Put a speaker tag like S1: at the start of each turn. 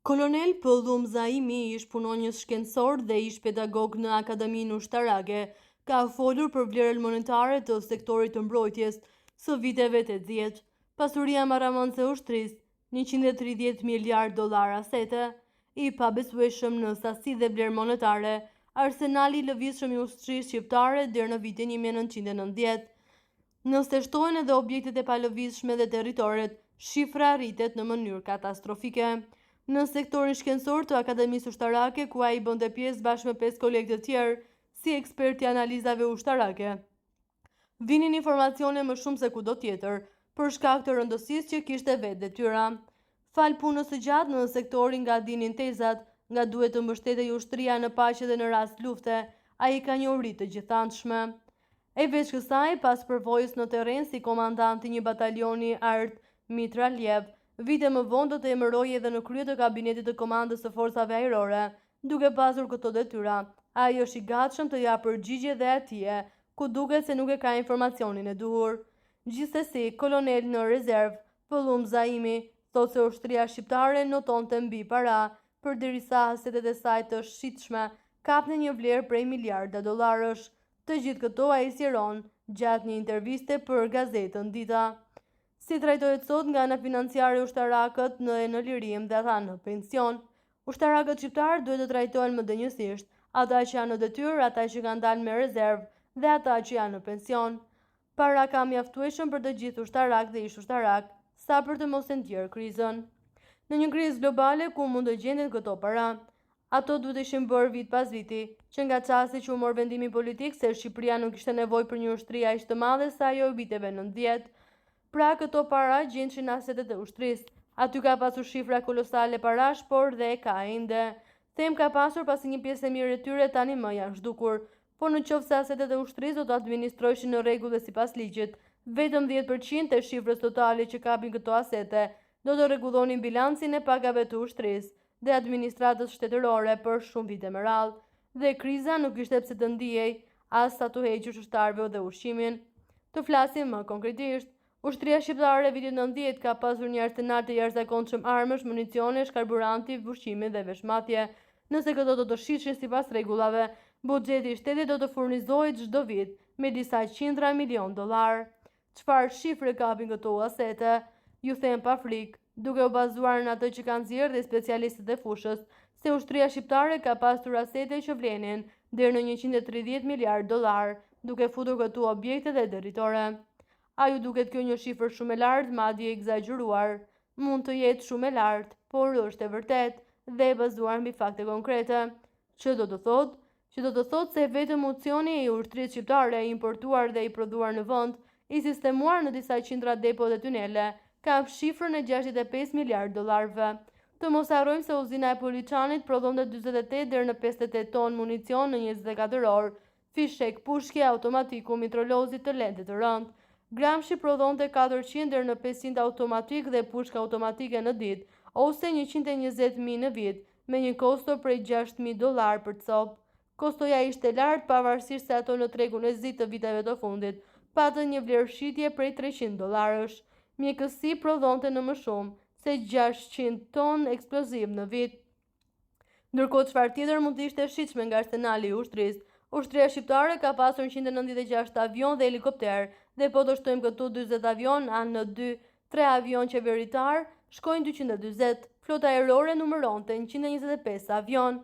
S1: Kolonel Pëllum Zaimi, ish punonjës shkencor dhe ish pedagog në Akademinë Ushtarake, ka folur për vlerën monetare të sektorit të mbrojtjes së viteve 80. Pasuria marramëndse e ushtrisë, 130 miliard dollar asete, i pabesueshëm në sasi dhe vlerë monetare, arsenali i lëvizshëm i ushtrisë shqiptare deri në vitin 1990. Nëse shtohen edhe objektet e palëvizshme dhe territoret, shifra rritet në mënyrë katastrofike. Në sektorin shkencor të Akademisë Ushtarake, ku ai bënte pjesë bashkë me 5 kolegë të tjerë, si ekspert i analizave ushtarake, vinin informacione më shumë se kudo tjetër, për shkak të rëndësisë që kishte vetë detyra. Fal punës së gjatë në sektorin nga dinin tezat, nga duhet të mbështetej ushtria në paqe dhe në rast lufte, ai ka njohuri të gjithanshme. E veç kësaj, pas përvojës në terren si komandant i një batalioni art Mitraljev, vite më vonë do të emërojë edhe në krye të kabinetit të komandës së forcave ajrore. Duke pasur këto detyra, ai është i gatshëm të japë përgjigje dhe atije ku duket se nuk e ka informacionin e duhur. Gjithsesi, kolonel në rezervë Pëllum Zaimi thotë se ushtria shqiptare notonte mbi para, përderisa asetet e saj të shitshme kapnin një vlerë prej miliarda dollarësh. Të gjithë këto ai sqaron gjatë një interviste për gazetën Dita. Si trajtohet sot nga ana financiare ushtarakët në lirim dhe ata në pension? Ushtarakët shqiptar duhet të trajtohen më denjësisht, ata që janë në detyrë, ata që kanë dalë me rezervë dhe ata që janë në pension. Para ka mjaftueshëm për të gjithë ushtarak dhe ish ushtarak, sa për të mos e ndjerë krizën. Në një krizë globale ku mund të gjendet këto para, ato duhet ishin bërë vit pas viti, që nga çasti që u mor vendimi politik se Shqipëria nuk kishte nevojë për një ushtri aq të madhe sa ajo e viteve 90. Pra këto para gjendeshin në asetet e ushtrisë. Aty ka pasur shifra kolosale parash, por dhe ka ende. Them ka pasur pasi një pjesë e mirë e tyre tani më janë zhdukur, por në qoftë se asetet e ushtrisë do të administroheshin në rregull dhe sipas ligjit, vetëm 10% e shifrës totale që kapin këto asete do të rregullonin bilancin e pagave të ushtrisë dhe administratës shtetërore për shumë vite me radhë, dhe kriza nuk ishte pse të ndihej as sa të hequr ushtarëve dhe ushqimin. Të flasim më konkretisht, ushtria shqiptare e vitit 90 ka pasur një arsenal të jashtëzakonshëm armësh, municionesh, karburanti, ushqimi dhe veshmatje. Nëse këto do të shishin sipas rregullave, buxheti i shtetit do të furnizohej çdo vit me disa qindra milion dollar. Çfarë shifre kapin këto asete? Ju them pa frikë, duke u bazuar në atë që kanë zgjedhur dhe specialistët e fushës, se ushtria shqiptare ka pasur asete që vlenin deri në 130 miliard dollar, duke futur këtu objekte dhe territore. A ju duket kjo një shifër shumë e lartë, madje e egzageruar? Mund të jetë shumë e lartë, por është e vërtet dhe e bazuar mbi fakte konkrete. Që do të thotë? Që do të thotë se vetëm municioni i ushtrisë shqiptare i importuar dhe i prodhuar në vend, i sistemuar në disa qindra depo dhe tunele, ka shifrën e 65 miliard dollarëve. Të mos harrojmë se uzina e Poliçanit prodhonte 48 deri në 58 ton municion në 24 orë, fishek, pushke automatiku, mitrolozi të lehtë të rëndë. Gramshi prodhonte 400 deri në 500 automatik dhe pushka automatike në ditë, ose 120.000 në vit, me një kosto prej 6.000 dollar për copë. Kostoja ishte lartë pavarësisht se ato në tregun e zi të viteve të fundit patën një vlerëshitje prej 300 dollarësh. Mjekësi prodhonte në më shumë se 600 ton eksploziv në vit. Ndërkohë çfarë tjetër mund të ishte shitshme nga arsenali i ushtrisë? Ushtria shqiptare ka pasur 196 avion dhe helikopter, dhe po të shtojmë këtu 40 avion AN-2, 3 avion qeveritar, shkojnë 240. Flota ajrore numëronte 125 avion.